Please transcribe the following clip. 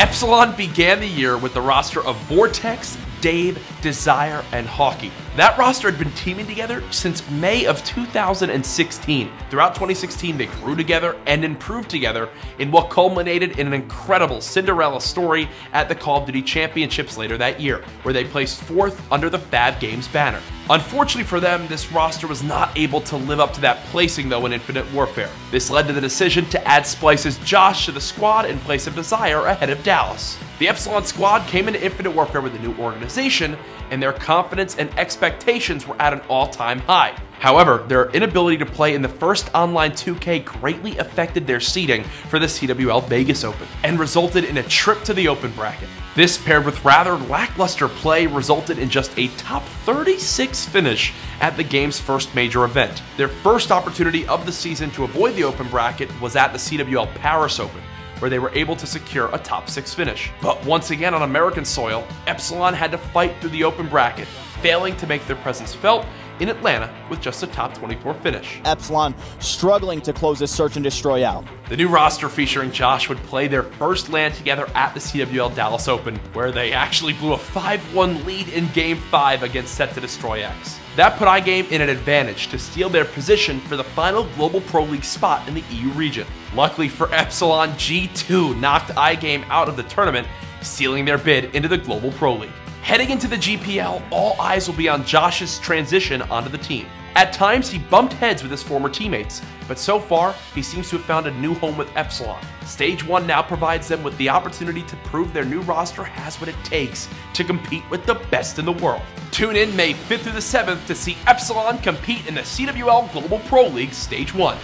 Epsilon began the year with the roster of Vortex, Dave, Desire, and Hawkeye. That roster had been teaming together since May of 2016. Throughout 2016, they grew together and improved together in what culminated in an incredible Cinderella story at the Call of Duty Championships later that year, where they placed 4th under the Fab Games banner. Unfortunately for them, this roster was not able to live up to that placing though in Infinite Warfare. This led to the decision to add Splice's Josh to the squad in place of Desire ahead of Dallas. The Epsilon squad came into Infinite Warfare with a new organization, and their confidence and expectations were at an all-time high. However, their inability to play in the first online 2K greatly affected their seeding for the CWL Vegas Open, and resulted in a trip to the open bracket. This, paired with rather lackluster play, resulted in just a top 36 finish at the game's first major event. Their first opportunity of the season to avoid the open bracket was at the CWL Paris Open, where they were able to secure a top 6 finish. But once again on American soil, Epsilon had to fight through the open bracket, failing to make their presence felt in Atlanta with just a top 24 finish. Epsilon struggling to close this search and destroy out. The new roster featuring Josh would play their first LAN together at the CWL Dallas Open, where they actually blew a 5-1 lead in Game 5 against Set to Destroy X. That put iGame in an advantage to steal their position for the final Global Pro League spot in the EU region. Luckily for Epsilon, G2 knocked iGame out of the tournament, sealing their bid into the Global Pro League. Heading into the GPL, all eyes will be on Josh's transition onto the team. At times, he bumped heads with his former teammates, but so far, he seems to have found a new home with Epsilon. Stage 1 now provides them with the opportunity to prove their new roster has what it takes to compete with the best in the world. Tune in May 5th through the 7th to see Epsilon compete in the CWL Global Pro League Stage 1.